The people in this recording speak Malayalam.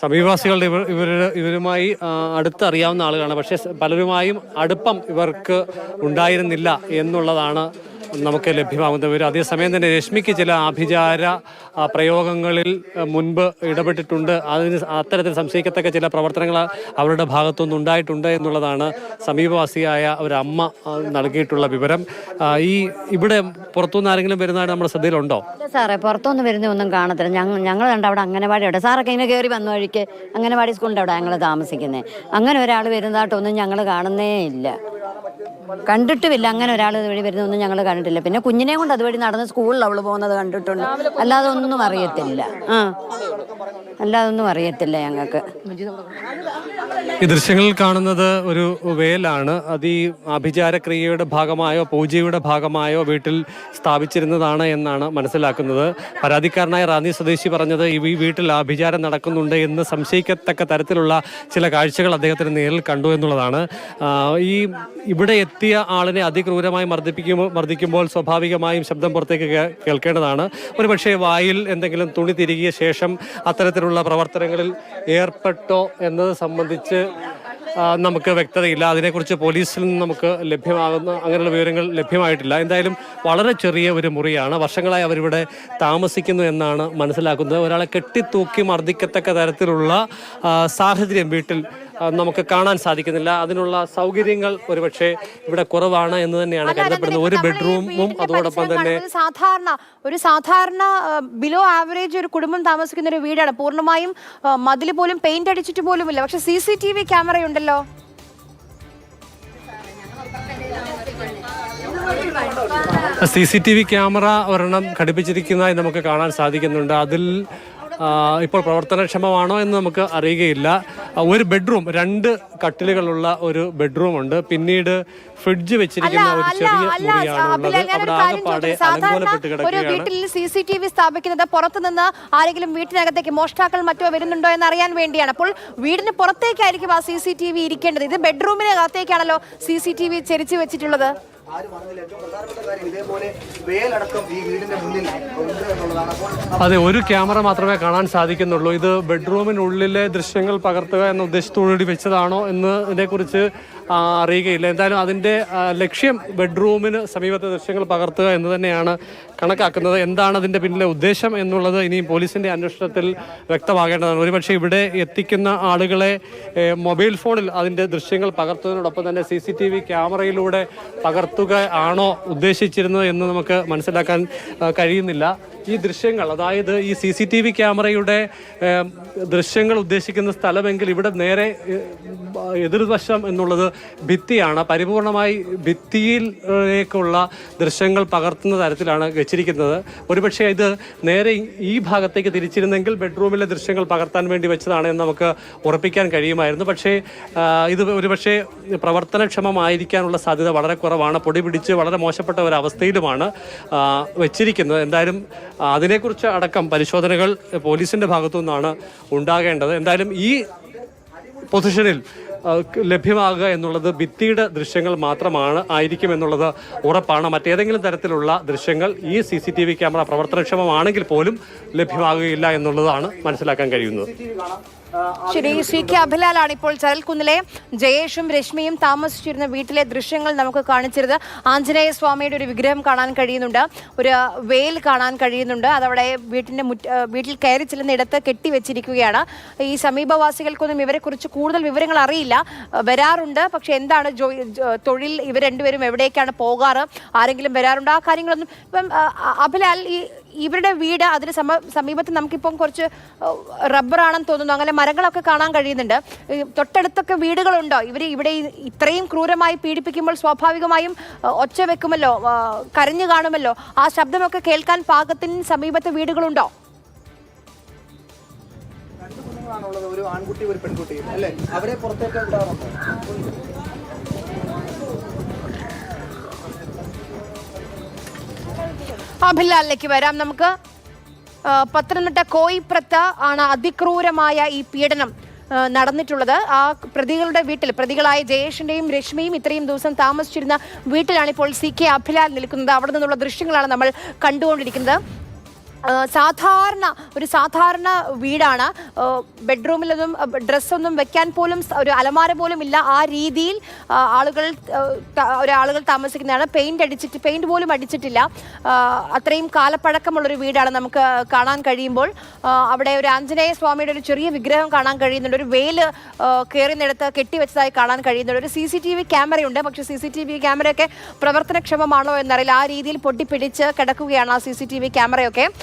സമീപവാസികളുടെ ഇവരുമായി അടുത്തറിയാവുന്ന ആളുകളാണ്. പക്ഷേ പലരുമായും അടുപ്പം ഇവർക്ക് ഉണ്ടായിരുന്നില്ല എന്നുള്ളതാണ് നമുക്ക് ലഭ്യമാകുന്ന വിവരം. അതേസമയം തന്നെ രശ്മിക്ക് ചില ആഭിചാര പ്രയോഗങ്ങളിൽ മുൻപ് ഇടപെട്ടിട്ടുണ്ട്. അത്തരത്തിൽ സംശയിക്കത്തക്ക ചില പ്രവർത്തനങ്ങൾ അവരുടെ ഭാഗത്തുനിന്ന് ഉണ്ടായിട്ടുണ്ട് എന്നുള്ളതാണ് സമീപവാസിയായ ഒരമ്മ നൽകിയിട്ടുള്ള വിവരം. ഇവിടെ പുറത്തുനിന്ന് ആരെങ്കിലും വരുന്നതായിട്ട് നമ്മുടെ ശ്രദ്ധയിലുണ്ടോ? സാറേ, പുറത്തുനിന്ന് വരുന്ന ഒന്നും കാണത്തില്ല. ഞങ്ങൾ കണ്ട അവിടെ അംഗനവാടി അവിടെ സാറൊക്കെ ഇങ്ങനെ കയറി വന്ന വഴിക്ക് അംഗനവാടി സ്കൂളിൻ്റെ അവിടെ ഞങ്ങൾ താമസിക്കുന്നത്. അങ്ങനെ ഒരാൾ വരുന്നതായിട്ടൊന്നും ഞങ്ങൾ കാണുന്നേ ഇല്ല, കണ്ടിട്ടുമില്ല. അങ്ങനെ ഒരാൾ ഇതുവഴി വരുന്നൊന്നും ഞങ്ങൾ കണ്ടിട്ടില്ല. പിന്നെ കുഞ്ഞിനെ കൊണ്ട് അതുവഴി നടന്ന് സ്കൂളിൽ അവൾ പോകുന്നത് കണ്ടിട്ടുണ്ട്, അല്ലാതെ ഒന്നും അറിയത്തില്ല. അല്ലാതെ ഒന്നും അറിയത്തില്ല ഞങ്ങൾക്ക്. ഈ ദൃശ്യങ്ങളിൽ കാണുന്നത് ഒരു വേലാണ്. അത് ഈ ആഭിചാരക്രിയയുടെ ഭാഗമായോ പൂജയുടെ ഭാഗമായോ വീട്ടിൽ സ്ഥാപിച്ചിരുന്നതാണ് എന്നാണ് മനസ്സിലാക്കുന്നത്. പരാതിക്കാരനായ റാന്നി സ്വദേശി പറഞ്ഞത് ഈ വീട്ടിൽ ആഭിചാരം നടക്കുന്നുണ്ട് എന്ന് സംശയിക്കത്തക്ക തരത്തിലുള്ള ചില കാഴ്ചകൾ അദ്ദേഹത്തിന് നേരിൽ കണ്ടു എന്നുള്ളതാണ്. ഇവിടെ എത്തിയ ആളിനെ അതിക്രൂരമായി മർദ്ദിക്കുമ്പോൾ സ്വാഭാവികമായും ശബ്ദം പുറത്തേക്ക് കേൾക്കേണ്ടതാണ്. ഒരുപക്ഷെ വായിൽ എന്തെങ്കിലും തുണി തിരികിയ ശേഷം അത്തരത്തിലുള്ള പ്രവർത്തനങ്ങളിൽ ഏർപ്പെട്ടോ എന്നത് സംബന്ധിച്ച് നമുക്ക് വ്യക്തതയില്ല. അതിനെക്കുറിച്ച് പോലീസിൽ നിന്ന് നമുക്ക് ലഭ്യമാകുന്ന അങ്ങനെയുള്ള വിവരങ്ങൾ ലഭ്യമായിട്ടില്ല. എന്തായാലും വളരെ ചെറിയ ഒരു മുറിയാണ്. വർഷങ്ങളായി അവരിവിടെ താമസിക്കുന്നു എന്നാണ് മനസ്സിലാക്കുന്നത്. ഒരാളെ കെട്ടിത്തൂക്കി മർദ്ദിക്കത്തക്ക തരത്തിലുള്ള സാഹചര്യം വീട്ടിൽ നമുക്ക് കാണാൻ സാധിക്കുന്നില്ല. അതിനുള്ള സൗകര്യങ്ങൾ ഒരുപക്ഷെ ഇവിടെ കുറവാണ് എന്ന് തന്നെയാണ് കരുതപ്പെടുന്നത്. ഒരു ബെഡ്റൂമും അതോടൊപ്പം തന്നെ സാധാരണ ബിലോ ആവറേജ് ഒരു കുടുംബം താമസിക്കുന്ന ഒരു വീടാണ്. പൂർണ്ണമായും മതിൽ പോലും പെയിന്റ് അടിച്ചിട്ട് പോലുമില്ല. പക്ഷെ CCTV ക്യാമറ ഉണ്ടല്ലോ. CCTV ക്യാമറ ഒരെണ്ണം ഘടിപ്പിച്ചിരിക്കുന്നതായി നമുക്ക് കാണാൻ സാധിക്കുന്നുണ്ട്. അതിൽ ഇപ്പോൾ പ്രവർത്തനക്ഷമമാണോ എന്ന് നമുക്ക് അറിയുകയില്ല. ഒരു ബെഡ്റൂം, 2 കട്ടിലുകളുള്ള ഒരു ബെഡ്റൂമുണ്ട്. പിന്നീട് ഫ്രിഡ്ജ് വെച്ചിരിക്കുന്ന ഒരു ചെറിയ മുറിയാണുള്ളത്. അവിടെ ആകെപ്പാടെ അലങ്കോലപ്പെട്ട് കിടക്കുകയാണ്. വീട്ടിൽ CCTV സ്ഥാപിക്കുന്നത് പുറത്തു നിന്ന് ആരെങ്കിലും വീട്ടിനകത്തേക്ക് മോഷ്ടാക്കൾ മറ്റോ വരുന്നുണ്ടോ എന്ന് അറിയാൻ വേണ്ടിയാണ്. അപ്പോൾ വീടിന് പുറത്തേക്കായിരിക്കും ആ CCTV ഇരിക്കേണ്ടത്. ഇത് ബെഡ്റൂമിനകത്തേക്കാണല്ലോ CCTV ചെരിച്ചു വെച്ചിട്ടുള്ളത്. അതെ, ഒരു ക്യാമറ മാത്രമേ കാണാൻ സാധിക്കുന്നുള്ളൂ. ഇത് ബെഡ്റൂമിനുള്ളിലെ ദൃശ്യങ്ങൾ പകർത്തുക എന്ന ഉദ്ദേശത്തോടുകൂടി വെച്ചതാണോ എന്നതിനെ കുറിച്ച് അറിയുകയില്ല. എന്തായാലും അതിൻ്റെ ലക്ഷ്യം ബെഡ്റൂമിന് സമീപത്തെ ദൃശ്യങ്ങൾ പകർത്തുക എന്ന് തന്നെയാണ് കണക്കാക്കുന്നത്. എന്താണ് അതിൻ്റെ പിന്നിലെ ഉദ്ദേശം എന്നുള്ളത് ഇനിയും പോലീസിൻ്റെ അന്വേഷണത്തിൽ വ്യക്തമാകേണ്ടതാണ്. ഒരുപക്ഷെ ഇവിടെ എത്തിക്കുന്ന ആളുകളെ മൊബൈൽ ഫോണിൽ അതിൻ്റെ ദൃശ്യങ്ങൾ പകർത്തുന്നതിനോടൊപ്പം തന്നെ CCTV ക്യാമറയിലൂടെ പകർത്തുക ആണോ ഉദ്ദേശിച്ചിരുന്നത് എന്ന് നമുക്ക് മനസ്സിലാക്കാൻ കഴിയുന്നില്ല. ഈ ദൃശ്യങ്ങൾ, അതായത് ഈ CCTV ക്യാമറയുടെ ദൃശ്യങ്ങൾ ഉദ്ദേശിക്കുന്ന സ്ഥലമെങ്കിൽ ഇവിടെ നേരെ എതിർവശം എന്നുള്ളത് ഭിത്തിയാണ്. പരിപൂർണമായി ഭിത്തിയിലേക്കുള്ള ദൃശ്യങ്ങൾ പകർത്തുന്ന തരത്തിലാണ് വെച്ചിരിക്കുന്നത്. ഒരുപക്ഷെ ഇത് നേരെ ഈ ഭാഗത്തേക്ക് തിരിച്ചിരുന്നെങ്കിൽ ബെഡ്റൂമിലെ ദൃശ്യങ്ങൾ പകർത്താൻ വേണ്ടി വെച്ചതാണ് എന്ന് നമുക്ക് ഉറപ്പിക്കാൻ കഴിയുമായിരുന്നു. പക്ഷേ ഇത് ഒരുപക്ഷെ പ്രവർത്തനക്ഷമമായിരിക്കാനുള്ള സാധ്യത വളരെ കുറവാണ്. പൊടി പിടിച്ച് വളരെ മോശപ്പെട്ട ഒരവസ്ഥയിലുമാണ് വെച്ചിരിക്കുന്നത്. എന്തായാലും അതിനെക്കുറിച്ച് അടക്കം പരിശോധനകൾ പോലീസിൻ്റെ ഭാഗത്തു നിന്നാണ് ഉണ്ടാകേണ്ടത്. എന്തായാലും ഈ പൊസിഷനിൽ ലഭ്യമാകുക എന്നുള്ളത് ഭിത്തിയുടെ ദൃശ്യങ്ങൾ മാത്രമാണ് ആയിരിക്കും എന്നുള്ളത് ഉറപ്പാണ്. മറ്റേതെങ്കിലും തരത്തിലുള്ള ദൃശ്യങ്ങൾ ഈ CCTV ക്യാമറ പ്രവർത്തനക്ഷമമാണെങ്കിൽ പോലും ലഭ്യമാകുകയില്ല എന്നുള്ളതാണ് മനസ്സിലാക്കാൻ കഴിയുന്നത്. ശരി, CK അഭിലാലാണ് ഇപ്പോൾ ചരൽക്കുന്നിലെ ജയേഷും രശ്മിയും താമസിച്ചിരുന്ന വീട്ടിലെ ദൃശ്യങ്ങൾ നമുക്ക് കാണിച്ചിരുന്നത്. ആഞ്ജനേയ സ്വാമിയുടെ ഒരു വിഗ്രഹം കാണാൻ കഴിയുന്നുണ്ട്, ഒരു വേൽ കാണാൻ കഴിയുന്നുണ്ട്. അതവിടെ വീട്ടിൽ കയറി ചെല്ലുന്നിടത്ത് കെട്ടിവെച്ചിരിക്കുകയാണ്. ഈ സമീപവാസികൾക്കൊന്നും ഇവരെക്കുറിച്ച് കൂടുതൽ വിവരങ്ങൾ അറിയില്ല. വരാറുണ്ട്, പക്ഷെ എന്താണ് തൊഴിൽ, ഇവർ രണ്ടുപേരും എവിടേക്കാണ് പോകാറ്, ആരെങ്കിലും വരാറുണ്ട്, ആ കാര്യങ്ങളൊന്നും ഇപ്പം അഭിലാൽ ഇവരുടെ വീട് അതിന് സമീപത്ത് നമുക്കിപ്പം കുറച്ച് റബ്ബറാണെന്ന് തോന്നുന്നു, അങ്ങനെ മരങ്ങളൊക്കെ കാണാൻ കഴിയുന്നുണ്ട്. തൊട്ടടുത്തൊക്കെ വീടുകളുണ്ടോ? ഇവിടെ ഇത്രയും ക്രൂരമായി പീഡിപ്പിക്കുമ്പോൾ സ്വാഭാവികമായും ഒച്ച വെക്കുമല്ലോ, കരഞ്ഞു കാണുമല്ലോ. ആ ശബ്ദമൊക്കെ കേൾക്കാൻ പാകത്തിന് സമീപത്ത് വീടുകളുണ്ടോ? ഒരു ആൺകുട്ടി ഒരു പെൺകുട്ടി അല്ലേ, അവരെ പുറത്തേക്ക് വിടാറുണ്ടോ? അഭിലാലിലേക്ക് വരാം നമുക്ക്. പത്തനംതിട്ട കോയിപ്രത്ത് ആണ് അതിക്രൂരമായ ഈ പീഡനം നടന്നിട്ടുള്ളത്. ആ പ്രതികളായ ജയേഷിന്റെയും രശ്മിയും ഇത്രയും ദിവസം താമസിച്ചിരുന്ന വീട്ടിലാണ് ഇപ്പോൾ CK അഭിലാൽ നിൽക്കുന്നത്. അവിടെ നിന്നുള്ള ദൃശ്യങ്ങളാണ് നമ്മൾ കണ്ടുകൊണ്ടിരിക്കുന്നത്. സാധാരണ വീടാണ്. ബെഡ്റൂമിലൊന്നും ഡ്രസ്സൊന്നും വെക്കാൻ പോലും ഒരു അലമാര പോലും ഇല്ല. ആ രീതിയിൽ ആളുകൾ താമസിക്കുന്നതാണ്. പെയിന്റ് പോലും അടിച്ചിട്ടില്ല. അത്രയും കാലപ്പഴക്കമുള്ളൊരു വീടാണ് നമുക്ക് കാണാൻ കഴിയുമ്പോൾ. അവിടെ ഒരു ആഞ്ജനേയ സ്വാമിയുടെ ഒരു ചെറിയ വിഗ്രഹം കാണാൻ കഴിയുന്നുണ്ട്. ഒരു വേല് കയറുന്നിടത്ത് കെട്ടിവെച്ചതായി കാണാൻ കഴിയുന്നുണ്ട്. ഒരു CCTV ക്യാമറയുണ്ട്. പക്ഷേ CCTV ക്യാമറയൊക്കെ പ്രവർത്തനക്ഷമമാണോ എന്നറിയില്ല. ആ രീതിയിൽ പൊട്ടിപ്പിടിച്ച് കിടക്കുകയാണ് ആ CCTV ക്യാമറയൊക്കെ.